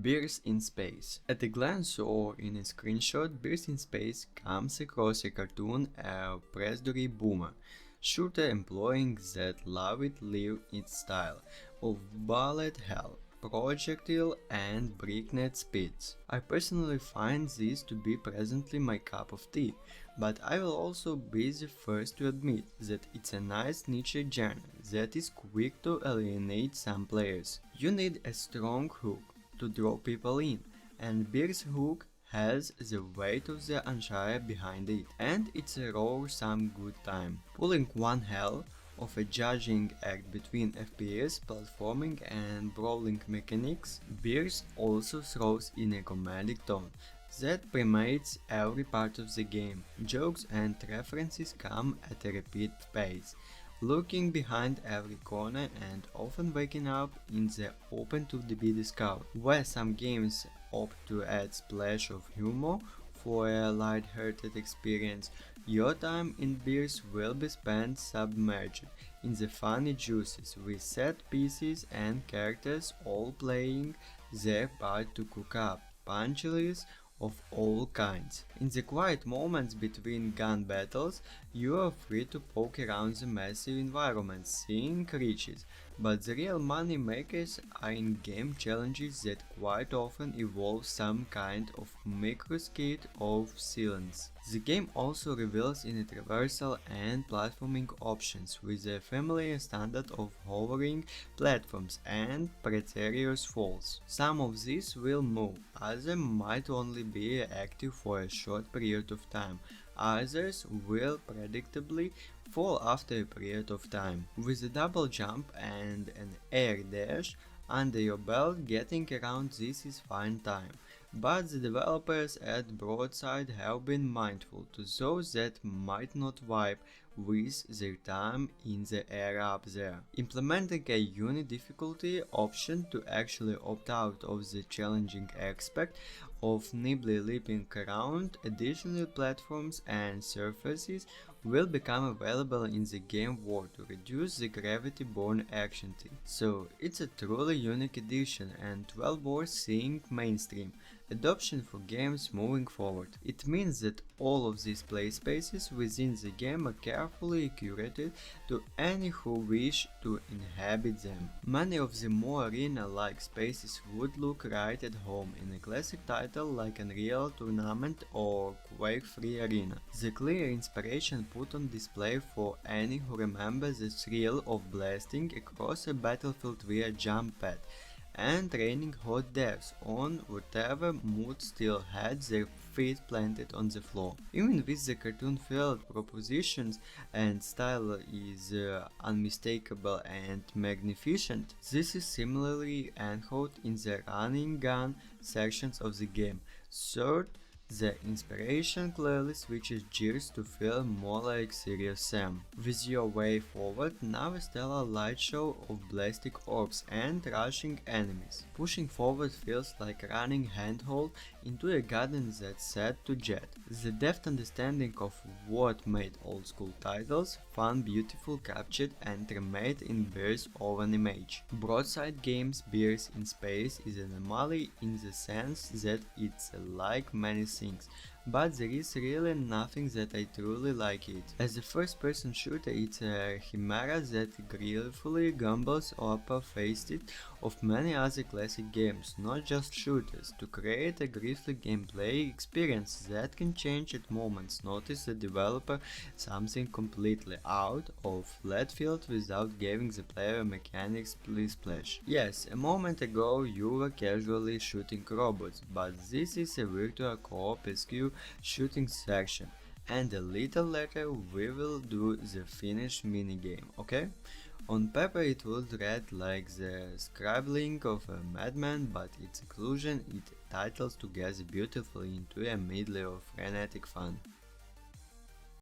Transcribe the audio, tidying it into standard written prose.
Bears in Space. At a glance or in a screenshot, Bears in Space comes across a cartoon of predatory boomer shooter employing that live its style of bullet hell, projectile and breakneck speeds. I personally find this to be presently my cup of tea, but I will also be the first to admit that it's a nice niche genre that is quick to alienate some players. You need a strong hook to draw people in, and Bear's hook has the weight of the Anshire behind it, and it's a raw some good time. Pulling one hell of a judging act between FPS, platforming and brawling mechanics, Bears also throws in a comedic tone that permeates every part of the game. Jokes and references come at a repeat pace, lurking behind every corner and often waking up in the open to be discovered. Where some games opt to add splash of humor for a light-hearted experience, your time in Bears will be spent submerged in the funny juices with set pieces and characters all playing their part to cook up punchlines of all kinds. In the quiet moments between gun battles, you are free to poke around the massive environment, seeing creatures, but the real money makers are in-game challenges that quite often involve some kind of micro-skit of silence. The game also reveals in it traversal and platforming options with a familiar standard of hovering platforms and precarious falls. Some of these will move, others might only be active for a short period of time, others will predictably fall after a period of time. With a double jump and an air dash under your belt, getting around this is fine time. But the developers at Broadside have been mindful to those that might not vibe with their time in the air up there, implementing a unit difficulty option to actually opt out of the challenging aspect of nimbly leaping around. Additional platforms and surfaces will become available in the game world to reduce the gravity-borne action T. So it's a truly unique addition and well worth seeing mainstream adoption for games moving forward. It means that all of these play spaces within the game are carefully curated to any who wish to inhabit them. Many of the more arena-like spaces would look right at home in a classic title like Unreal Tournament or Quake-free Arena. The clear inspiration put on display for any who remembers the thrill of blasting across a battlefield via jump pad and raining hot deaths on whatever mood still had their feet planted on the floor. Even with the cartoon-filled propositions and style is unmistakable and magnificent, this is similarly echoed in the running gun sections of the game. Third, the inspiration clearly switches gears to feel more like Serious Sam. With your way forward, now a stellar light show of blastic orbs and rushing enemies. Pushing forward feels like running handhold into a garden that's set to jet. The deft understanding of what made old school titles fun, beautiful, captured and remade in Bears of an image. Broadside Games' Bears in Space is an anomaly in the sense that it's like many things, but there is really nothing that I truly like it. As a first-person shooter, it's a chimera that gleefully gambles opposite it of many other classic games, not just shooters, to create a grisly gameplay experience that can change at moments. Notice the developer something completely out of left field without giving the player mechanics splash. Yes, a moment ago you were casually shooting robots, but this is a virtual co-op SQ shooting section, and a little later we will do the finished minigame, okay? On paper it would read like the scribbling of a madman, but its inclusion it titles together beautifully into a medley of frenetic fun.